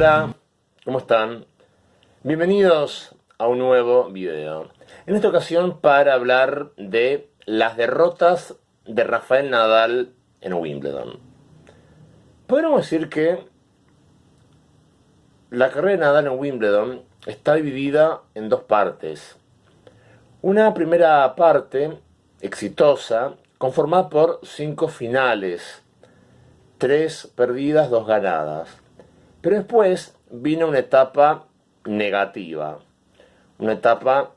Hola, ¿cómo están? Bienvenidos a un nuevo video. En esta ocasión para hablar de las derrotas de Rafael Nadal en Wimbledon. Podríamos decir que la carrera de Nadal en Wimbledon está dividida en dos partes. Una primera parte exitosa, conformada por 5 finales, 3 perdidas, 2 ganadas. Pero después vino una etapa negativa, una etapa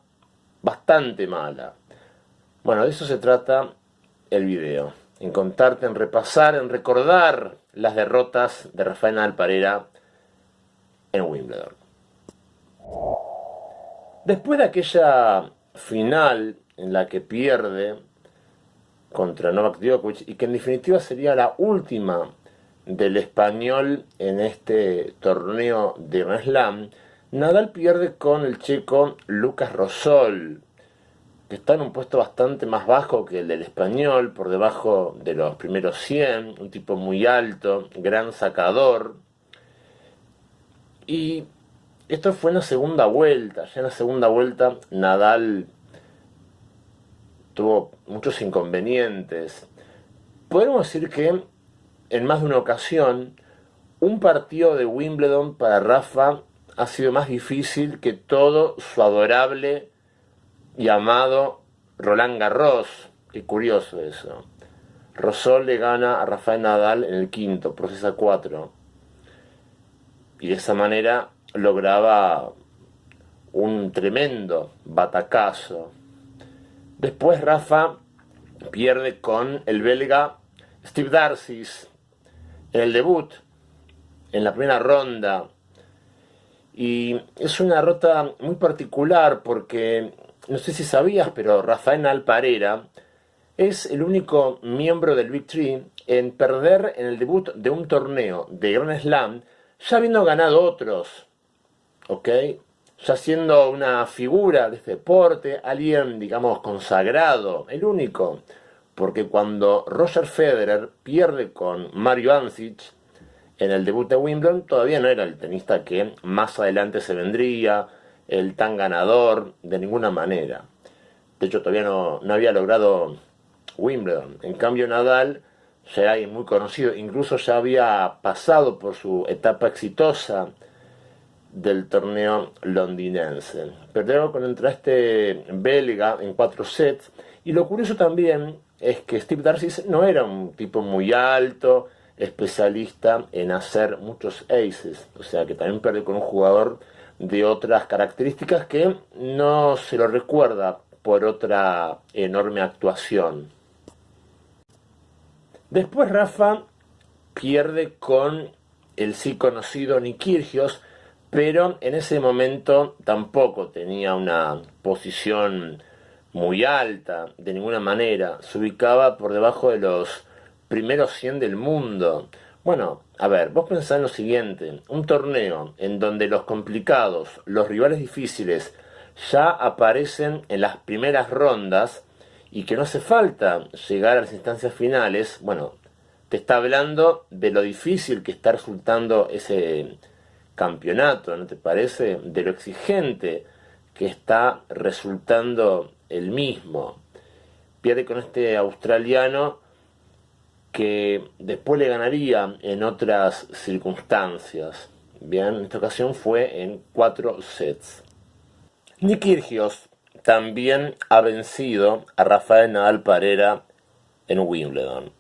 bastante mala. Bueno, de eso se trata el video, en contarte, en repasar, en recordar las derrotas de Rafael Nadal Parera en Wimbledon. Después de aquella final en la que pierde contra Novak Djokovic y que en definitiva sería la última del español en este torneo de Grand Slam, Nadal pierde con el checo Lucas Rosol, que está en un puesto bastante más bajo que el del español, por debajo de los primeros 100, un tipo muy alto, gran sacador. Y esto fue en la segunda vuelta. Ya en la segunda vuelta Nadal tuvo muchos inconvenientes. Podemos decir que en más de una ocasión un partido de Wimbledon para Rafa ha sido más difícil que todo su adorable y amado Roland Garros. Qué curioso eso. Rosol le gana a Rafael Nadal en el quinto, por 6-4. Y de esa manera lograba un tremendo batacazo. Después Rafa pierde con el belga Steve Darcis en el debut, en la primera ronda. Y es una derrota muy particular porque, no sé si sabías, pero Rafael Nadal Parera es el único miembro del Big Three en perder en el debut de un torneo de Grand Slam, ya habiendo ganado otros, ¿ok? Ya siendo una figura de este deporte, alguien, digamos, consagrado, el único. Porque cuando Roger Federer pierde con Mario Ancic en el debut de Wimbledon, todavía no era el tenista que más adelante se vendría, el tan ganador, de ninguna manera. De hecho, todavía no había logrado Wimbledon. En cambio, Nadal ya era alguien muy conocido, incluso ya había pasado por su etapa exitosa del torneo londinense. Perdió contra este belga en 4 sets. Y lo curioso también es que Steve Darcis no era un tipo muy alto, especialista en hacer muchos aces. O sea que también perdió con un jugador de otras características que no se lo recuerda por otra enorme actuación. Después Rafa pierde con el sí conocido Nick Kyrgios, pero en ese momento tampoco tenía una posición muy alta, de ninguna manera. Se ubicaba por debajo de los primeros 100 del mundo. Bueno, a ver, vos pensás en lo siguiente, un torneo en donde los complicados, los rivales difíciles, ya aparecen en las primeras rondas y que no hace falta llegar a las instancias finales, bueno, te está hablando de lo difícil que está resultando ese campeonato, ¿no te parece? De lo exigente que está resultando el mismo. Pierde con este australiano que después le ganaría en otras circunstancias. Bien, en esta ocasión fue en 4 sets. Nick Kyrgios también ha vencido a Rafael Nadal Parera en Wimbledon.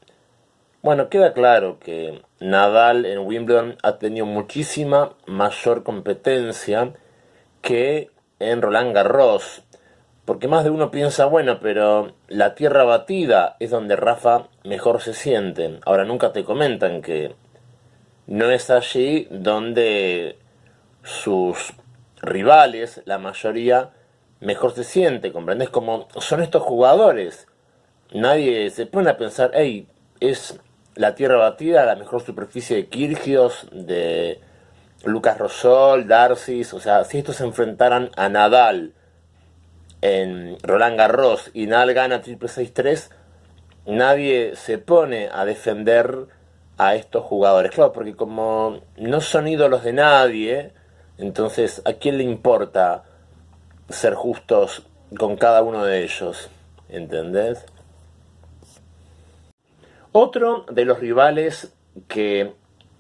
Bueno, queda claro que Nadal en Wimbledon ha tenido muchísima mayor competencia que en Roland Garros. Porque más de uno piensa, bueno, pero la tierra batida es donde Rafa mejor se siente. Ahora nunca te comentan que no es allí donde sus rivales, la mayoría, mejor se siente. ¿Comprendes? Como son estos jugadores. Nadie se pone a pensar, hey, es la tierra batida la mejor superficie de Kyrgios, de Lucas Rosol, Darcis. O sea, si estos se enfrentaran a Nadal en Roland Garros y Nadal gana triple 6-3, nadie se pone a defender a estos jugadores. Claro, porque como no son ídolos de nadie, entonces ¿a quién le importa ser justos con cada uno de ellos? ¿Entendés? Otro de los rivales que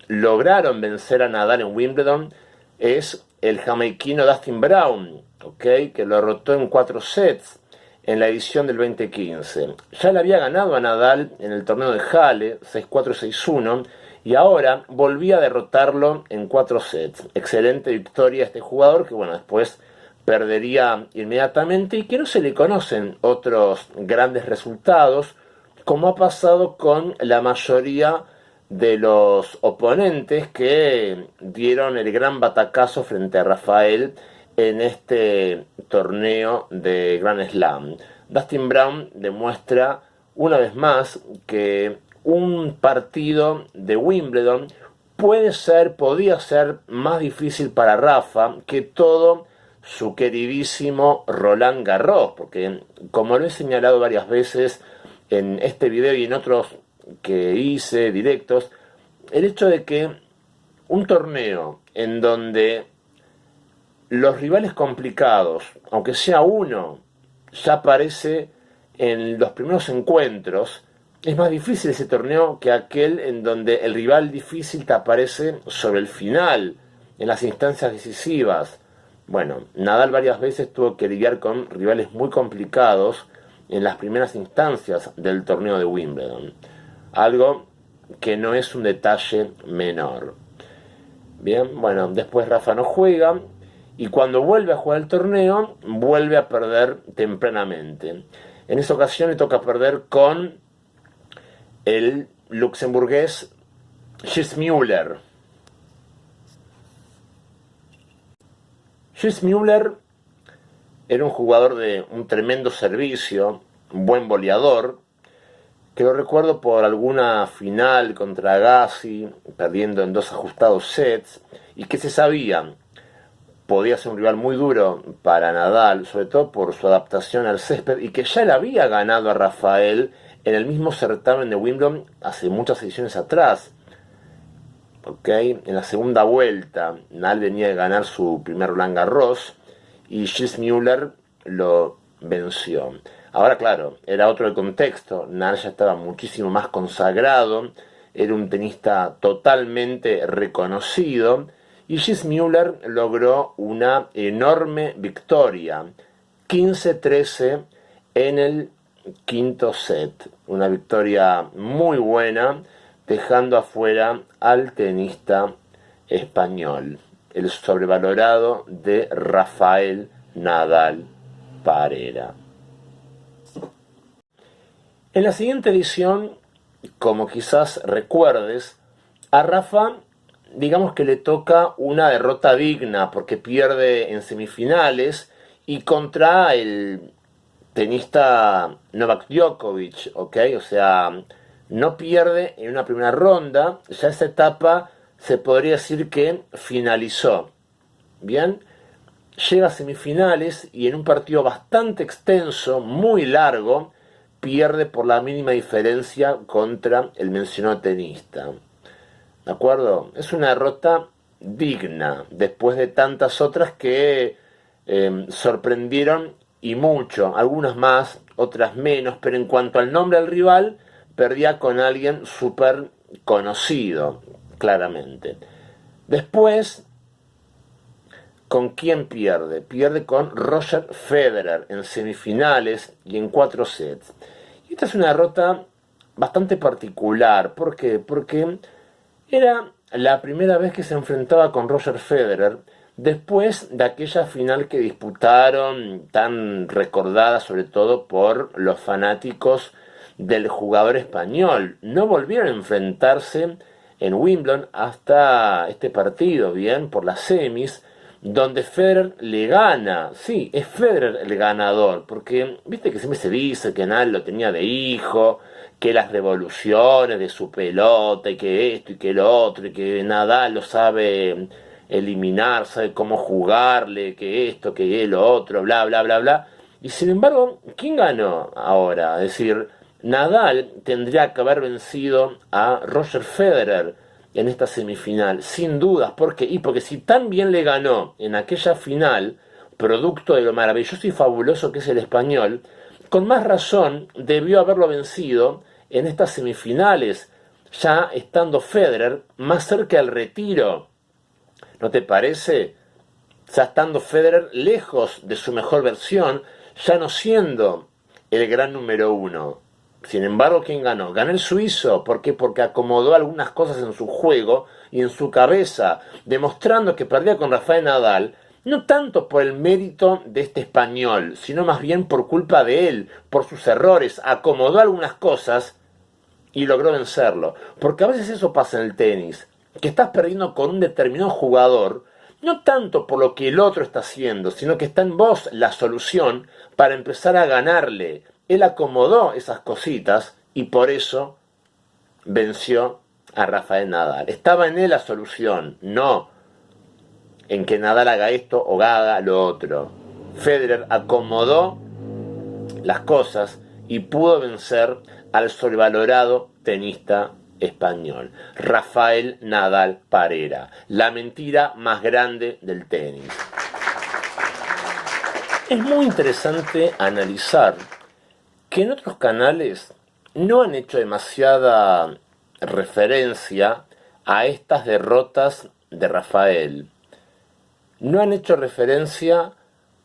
lograron vencer a Nadal en Wimbledon es el jamaiquino Dustin Brown, ¿okay? Que lo derrotó en 4 sets en la edición del 2015. Ya le había ganado a Nadal en el torneo de Halle, 6-4, 6-1, y ahora volvía a derrotarlo en 4 sets. Excelente victoria a este jugador que, bueno, después perdería inmediatamente y que no se le conocen otros grandes resultados, como ha pasado con la mayoría de los oponentes que dieron el gran batacazo frente a Rafael en este torneo de Grand Slam. Dustin Brown demuestra una vez más que un partido de Wimbledon podía ser más difícil para Rafa que todo su queridísimo Roland Garros, porque como lo he señalado varias veces en este video y en otros que hice directos, el hecho de que un torneo en donde los rivales complicados, aunque sea uno, ya aparece en los primeros encuentros, es más difícil ese torneo que aquel en donde el rival difícil te aparece sobre el final, en las instancias decisivas. Bueno, Nadal varias veces tuvo que lidiar con rivales muy complicados en las primeras instancias del torneo de Wimbledon. Algo que no es un detalle menor. Bien, bueno, después Rafa no juega y cuando vuelve a jugar el torneo, vuelve a perder tempranamente. En esa ocasión le toca perder con el luxemburgués Gilles Müller. Gilles Müller era un jugador de un tremendo servicio, un buen voleador, que lo recuerdo por alguna final contra Agassi, perdiendo en 2 ajustados sets, y que se sabía podía ser un rival muy duro para Nadal, sobre todo por su adaptación al césped, y que ya le había ganado a Rafael en el mismo certamen de Wimbledon hace muchas ediciones atrás. ¿Okay? En la segunda vuelta, Nadal venía de ganar su primer Roland Garros y Gilles Müller lo venció. Ahora, claro, era otro el contexto. Nadal ya estaba muchísimo más consagrado, era un tenista totalmente reconocido, y Gilles Müller logró una enorme victoria, 15-13 en el quinto set. Una victoria muy buena, dejando afuera al tenista español, el sobrevalorado de Rafael Nadal Parera. En la siguiente edición, como quizás recuerdes, a Rafa, digamos que le toca una derrota digna, porque pierde en semifinales y contra el tenista Novak Djokovic, ¿ok? O sea, no pierde en una primera ronda, ya esa etapa se podría decir que finalizó. Bien, llega a semifinales y en un partido bastante extenso, muy largo, pierde por la mínima diferencia contra el mencionado tenista. ¿De acuerdo? Es una derrota digna, después de tantas otras que sorprendieron y mucho, algunas más, otras menos, pero en cuanto al nombre del rival, perdía con alguien súper conocido, claramente. Después, ¿con quién pierde? Pierde con Roger Federer en semifinales y en 4 sets. Y esta es una derrota bastante particular. ¿Por qué? Porque era la primera vez que se enfrentaba con Roger Federer después de aquella final que disputaron, tan recordada sobre todo por los fanáticos del jugador español. No volvieron a enfrentarse en Wimbledon hasta este partido, bien, por las semis, donde Federer le gana. Sí, es Federer el ganador, porque viste que siempre se dice que Nadal lo tenía de hijo, que las revoluciones de su pelota, y que esto y que lo otro, y que Nadal lo sabe eliminar, sabe cómo jugarle, que esto, que lo otro, bla, bla, bla, bla. Y sin embargo, ¿quién ganó ahora? Es decir, Nadal tendría que haber vencido a Roger Federer en esta semifinal, sin dudas. ¿Por qué? Y porque si tan bien le ganó en aquella final, producto de lo maravilloso y fabuloso que es el español, con más razón debió haberlo vencido en estas semifinales, ya estando Federer más cerca del retiro. ¿No te parece? Ya estando Federer lejos de su mejor versión, ya no siendo el gran número uno. Sin embargo, ¿quién ganó? Ganó el suizo. ¿Por qué? Porque acomodó algunas cosas en su juego y en su cabeza, demostrando que perdía con Rafael Nadal, no tanto por el mérito de este español, sino más bien por culpa de él, por sus errores. Acomodó algunas cosas y logró vencerlo. Porque a veces eso pasa en el tenis, que estás perdiendo con un determinado jugador, no tanto por lo que el otro está haciendo, sino que está en vos la solución para empezar a ganarle. Él acomodó esas cositas y por eso venció a Rafael Nadal. Estaba en él la solución, no en que Nadal haga esto o haga lo otro. Federer acomodó las cosas y pudo vencer al sobrevalorado tenista español, Rafael Nadal Parera, la mentira más grande del tenis. Es muy interesante analizar que en otros canales no han hecho demasiada referencia a estas derrotas de Rafael. No han hecho referencia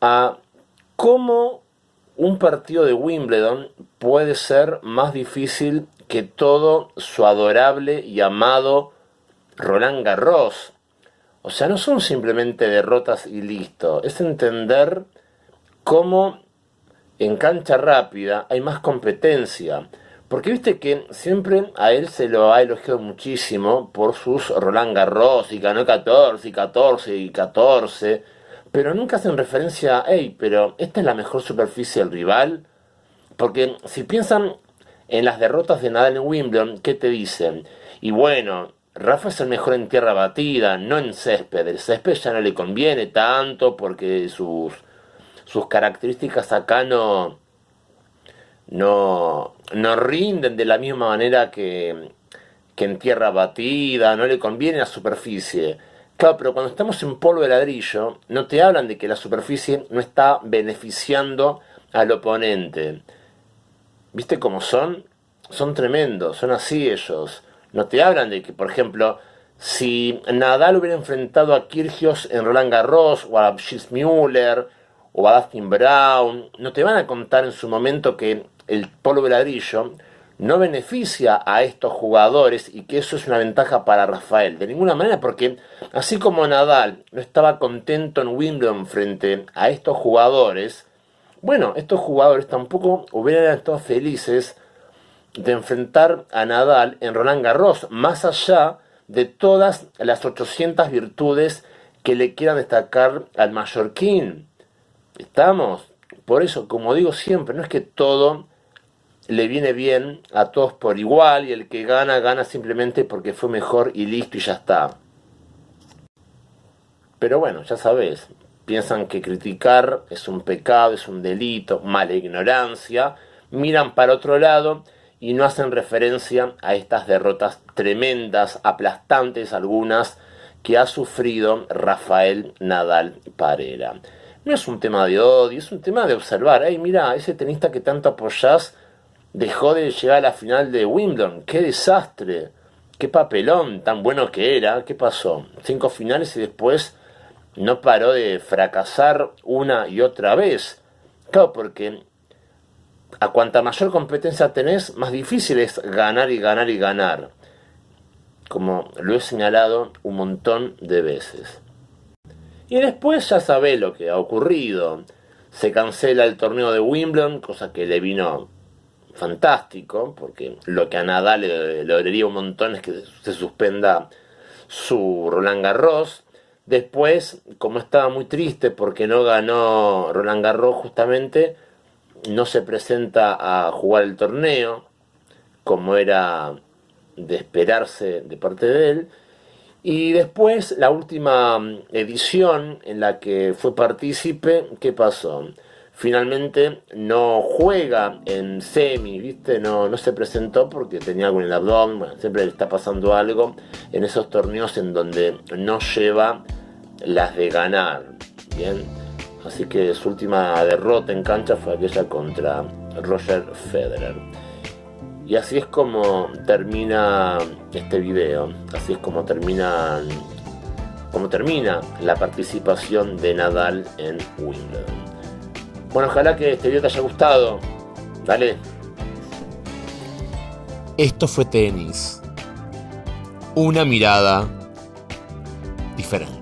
a cómo un partido de Wimbledon puede ser más difícil que todo su adorable y amado Roland Garros. O sea, no son simplemente derrotas y listo. Es entender cómo en cancha rápida hay más competencia. Porque viste que siempre a él se lo ha elogiado muchísimo por sus Roland Garros y ganó 14 y 14 y 14. Pero nunca hacen referencia a, hey, pero esta es la mejor superficie del rival. Porque si piensan en las derrotas de Nadal en Wimbledon, ¿qué te dicen? Y bueno, Rafa es el mejor en tierra batida, no en césped. El césped ya no le conviene tanto porque sus características acá no rinden de la misma manera que en tierra batida, no le conviene la superficie. Claro, pero cuando estamos en polvo de ladrillo, no te hablan de que la superficie no está beneficiando al oponente. ¿Viste cómo son? Son tremendos, son así ellos. No te hablan de que, por ejemplo, si Nadal hubiera enfrentado a Kyrgios en Roland Garros, o a Müller, o a Dustin Brown, no te van a contar en su momento que el polvo de ladrillo no beneficia a estos jugadores y que eso es una ventaja para Rafael. De ninguna manera, porque así como Nadal no estaba contento en Wimbledon frente a estos jugadores, bueno, estos jugadores tampoco hubieran estado felices de enfrentar a Nadal en Roland Garros, más allá de todas las 800 virtudes que le quieran destacar al mallorquín. ¿Estamos? Por eso, como digo siempre, no es que todo le viene bien a todos por igual y el que gana, gana simplemente porque fue mejor y listo y ya está. Pero bueno, ya sabes, piensan que criticar es un pecado, es un delito, mala ignorancia, miran para otro lado y no hacen referencia a estas derrotas tremendas, aplastantes algunas, que ha sufrido Rafael Nadal Parera. No es un tema de odio, es un tema de observar. Hey, mira, ese tenista que tanto apoyás dejó de llegar a la final de Wimbledon. ¡Qué desastre! ¡Qué papelón! Tan bueno que era. ¿Qué pasó? 5 finales y después no paró de fracasar una y otra vez. Claro, porque a cuanta mayor competencia tenés, más difícil es ganar y ganar y ganar. Como lo he señalado un montón de veces. Y después ya sabés lo que ha ocurrido. Se cancela el torneo de Wimbledon, cosa que le vino fantástico, porque lo que a Nadal le dolería un montón es que se suspenda su Roland Garros. Después, como estaba muy triste porque no ganó Roland Garros justamente, no se presenta a jugar el torneo, como era de esperarse de parte de él. Y después, la última edición en la que fue partícipe, ¿qué pasó? finalmente no juega en semi, ¿viste? No se presentó porque tenía algo en el abdomen. Bueno, siempre le está pasando algo en esos torneos en donde no lleva las de ganar, ¿bien? Así que su última derrota en cancha fue aquella contra Roger Federer. Y así es como termina este video, así es como termina la participación de Nadal en Wimbledon. Bueno, ojalá que este video te haya gustado. Dale. Esto fue tenis. Una mirada diferente.